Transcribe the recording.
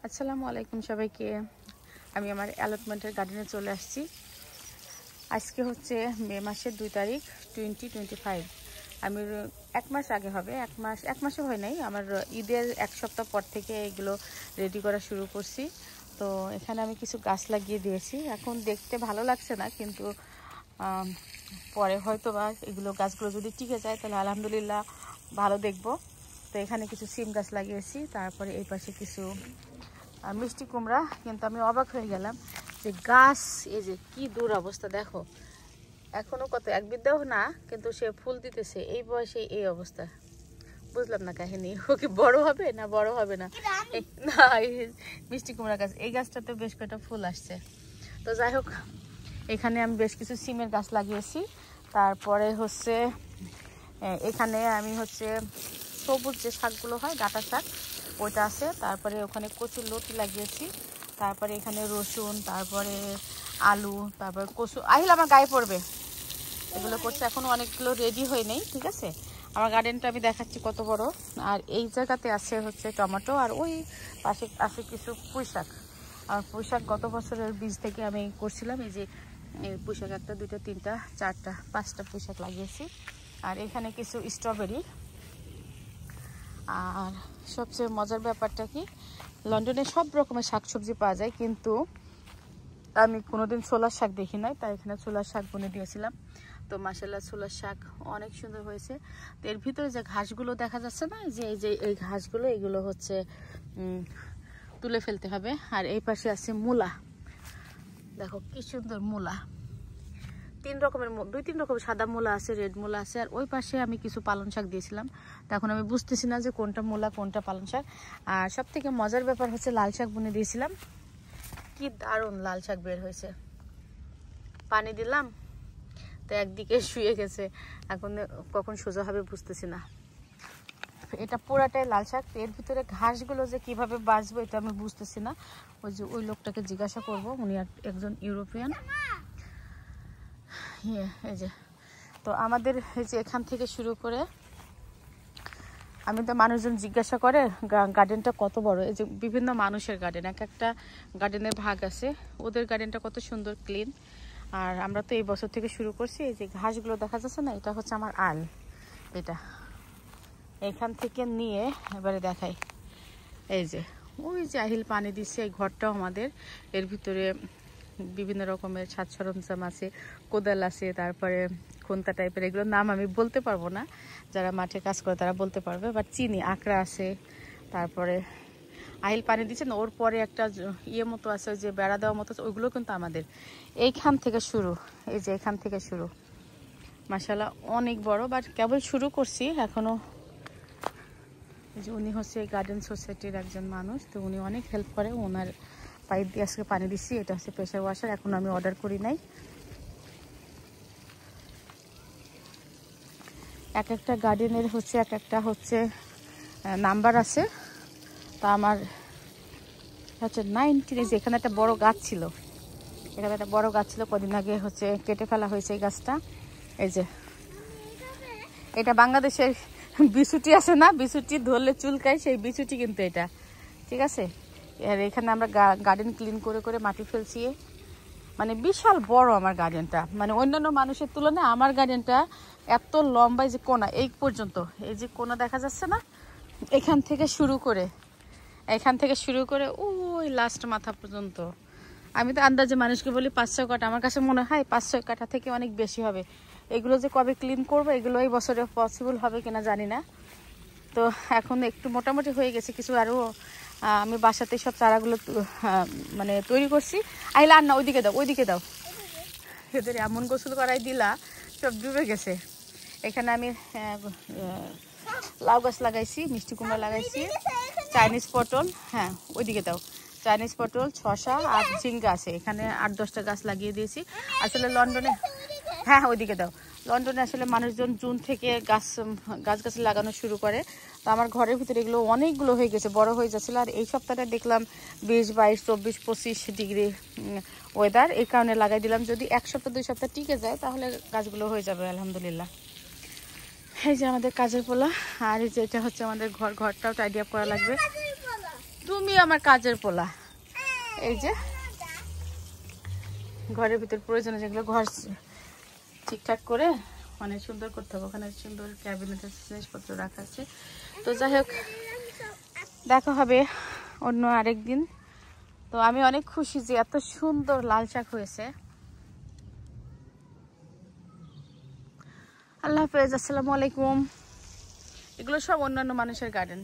আসসালামু আলাইকুম সবাইকে। আমি আমার অ্যালটমেন্টের গার্ডেনে চলে আসছি। আজকে হচ্ছে মে মাসের 2 তারিখ 2025। আমি এক মাস আগে হবে, এক মাসও হয় নাই, আমার ঈদের এক সপ্তাহ পর থেকে এগুলো রেডি করা শুরু করছি। তো এখানে আমি কিছু গাছ লাগিয়ে দিয়েছি। এখন দেখতে ভালো লাগছে না, কিন্তু পরে হয়তো বা এগুলো গাছগুলো যদি টিকে যায় তাহলে আলহামদুলিল্লাহ ভালো দেখবো। তো এখানে কিছু সিম গাছ লাগিয়েছি, তারপরে এই পাশে কিছু মিষ্টি কুমড়া। কিন্তু আমি অবাক হয়ে গেলাম যে গাছ এই যে কি দূর অবস্থা, দেখো এখনো কত এক বিদ্যাও না, কিন্তু সে ফুল দিতেছে এই বয়সে এই অবস্থা। বুঝলাম না কাহিনী, ও কি বড় হবে না বড় হবে না। না, এই মিষ্টি কুমড়া গাছ, এই গাছটাতে বেশ কয়েকটা ফুল আসছে। তো যাই হোক, এখানে আমি বেশ কিছু সিমের গাছ লাগিয়েছি। তারপরে হচ্ছে এখানে আমি হচ্ছে সবুজ যে শাকগুলো হয়, ডাঁটা শাক, ওইটা আছে। তারপরে ওখানে কচুর লতি লাগিয়েছি। তারপরে এখানে রসুন, তারপরে আলু, তারপরে কচু। আহিল আমার গায়ে পড়বে, এগুলো করছে। এখনও অনেকগুলো রেডি হয়ে নেই, ঠিক আছে। আমার গার্ডেনটা আমি দেখাচ্ছি কত বড়। আর এই জায়গাতে আছে হচ্ছে টমেটো, আর ওই পাশে আছে কিছু পুঁই শাক। আর পুঁই শাক গত বছরের বীজ থেকে আমি করছিলাম। এই যে পুঁই শাক 1, 2, 3, 4, 5টা পুঁই শাক লাগিয়েছি। আর এখানে কিছু স্ট্রবেরি। আর সবচেয়ে মজার ব্যাপারটা কি, লন্ডনে সব রকমের শাকসবজি পাওয়া যায়, কিন্তু আমি কোনোদিন ছোলার শাক দেখি নাই, তাই এখানে ছোলার শাক বুনে দিয়েছিলাম। তো মাশাআল্লাহ ছোলার শাক অনেক সুন্দর হয়েছে। তো এর ভিতরে যে ঘাসগুলো দেখা যাচ্ছে না, এই ঘাসগুলো, এগুলো হচ্ছে তুলে ফেলতে হবে। আর এই পাশে আছে মূলা, দেখো কি সুন্দর মূলা। 2-3 রকমের সাদা মূলা আছে, রেড মূলা আছে। আর ওই পাশে আমি কিছু পালং শাক দিয়েছিলাম। তখন আমি বুঝতেছি না যে কোনটা মূলা কোনটা পালং শাক। আর সব থেকে মজার ব্যাপার হচ্ছে লাল শাক বুনে দিয়েছিলাম, কি দারুণ লাল শাক বের হয়েছে। পানি দিলাম তো একদিকে শুয়ে গেছে, এখন কখন সোজা হবে বুঝতেছি না। এটা পুরাটাই লাল শাক। এর ভিতরে ঘাসগুলো যে কিভাবে বাঁচবো এটা আমি বুঝতেছি না। ওই লোকটাকে জিজ্ঞাসা করব, উনি একজন ইউরোপিয়ান। এই যে, তো আমাদের এই যে এখান থেকে শুরু করে, আমি তো মানুষজন জিজ্ঞাসা করে গার্ডেনটা কত বড়। এই যে বিভিন্ন মানুষের গার্ডেন, এক একটা গার্ডেনের ভাগ আছে। ওদের গার্ডেনটা কত সুন্দর ক্লিন। আর আমরা তো এই বছর থেকে শুরু করছি। এই যে ঘাসগুলো দেখা যাচ্ছে না, এটা হচ্ছে আমার আল। এটা এখান থেকে নিয়ে এবারে দেখাই। এই যে ওই যে আহিল পানি দিচ্ছে, এই ঘরটাও আমাদের। এর ভিতরে বিভিন্ন রকমের সাজ সরঞ্জাম আছে, কোদাল আছে, তারপরে খুন্তা টাইপের, এগুলোর নাম আমি বলতে পারবো না, যারা মাঠে কাজ করে তারা বলতে পারবে। বাট চিনি আঁকড়া আছে। তারপরে আহিল পানি দিচ্ছে না, ওর পরে একটা ইয়ে মতো আছে, ওই যে বেড়া দেওয়া মতো, ওইগুলো কিন্তু আমাদের। এইখান থেকে শুরু, এই যে এখান থেকে শুরু। মাশাআল্লাহ অনেক বড়, বাট কেবল শুরু করছি এখনো। যে উনি হচ্ছে গার্ডেন সোসাইটির একজন মানুষ, তো উনি অনেক হেল্প করে। ওনার পাইপ দিয়ে আজকে পানি দিচ্ছি। এটা হচ্ছে প্রেশার ওয়াশার, এখন আমি অর্ডার করি নাই। এক একটা গার্ডেনের হচ্ছে এক একটা হচ্ছে নাম্বার আছে। তা আমার হচ্ছে 19। এখানে একটা বড় গাছ ছিল, এখানে একটা বড় গাছ ছিল, কদিন আগে হচ্ছে কেটে ফেলা হয়েছে এই গাছটা। এই যে এটা বাংলাদেশের বিছুটি আছে না, বিছুটি ধরলে চুলকায়, সেই বিছুটি কিন্তু এটা, ঠিক আছে। আর এখানে আমরা গার্ডেন ক্লিন করে করে মাটি ফেলছি। মানে বিশাল বড় আমার গার্ডেনটা, মানে অন্যান্য মানুষের তুলনায় আমার গার্ডেনটা এত লম্বায় যে কোনা এই পর্যন্ত, এই যে কোনা দেখা যাচ্ছে না, এখান থেকে শুরু করে ওই লাস্ট মাথা পর্যন্ত। আমি তো আন্দাজে মানুষকে বলি 5-6 কাঠা, আমার কাছে মনে হয় 5-6 কাঠা থেকে অনেক বেশি হবে। এগুলো যে কবে ক্লিন করবো, এগুলো এই বছরে পসিবল হবে কিনা জানি না। তো এখন একটু মোটামুটি হয়ে গেছে কিছু। আরও আমি বাসাতে সব চারাগুলো মানে তৈরি করছি। আইলা আর না, ওইদিকে দাও। এদের এমন গোসল করাই দিলা, সব ডুবে গেছে। এখানে আমি লাউ গাছ লাগাইছি, মিষ্টি কুমড়া লাগাইছি, চাইনিজ পটল, হ্যাঁ ওইদিকে দাও, চাইনিজ পটল, শসা আর ঝিঙ্গা আছে। এখানে 8-10টা গাছ লাগিয়ে দিয়েছি। আসলে লন্ডনে, হ্যাঁ ওইদিকে দাও, লন্ডনে আসলে মানুষজন জুন থেকে গাছ লাগানো শুরু করে। তো আমার ঘরের ভিতরে এগুলো অনেকগুলো হয়ে গেছে, বড় হয়ে যাচ্ছিল। আর এই সপ্তাহটা দেখলাম 20, 22, 24, 25 ডিগ্রি ওয়েদার, এই কারণে লাগাই দিলাম। যদি 1 সপ্তাহ 2 সপ্তাহ টিকে যায় তাহলে গাছগুলো হয়ে যাবে আলহামদুলিল্লাহ। এই যে আমাদের কাজের পোলা। আর এই যে এটা হচ্ছে আমাদের ঘরটাও টাইডি আপ করা লাগবে। তুমি আমার কাজের পোলা। এই যে ঘরের ভিতর প্রয়োজনে যেগুলো ঘর ঠিকঠাক করে অনেক সুন্দর করতে হবে, ওখানে সুন্দর ক্যাবিনেটের জিনিসপত্র রাখা আছে। তো যাই হোক, দেখা হবে অন্য আরেক দিন। তো আমি অনেক খুশি যে এত সুন্দর লাল শাক হয়েছে। আল্লাহ হাফেজ, আসসালামু আলাইকুম। এগুলো সব অন্যান্য মানুষের গার্ডেন।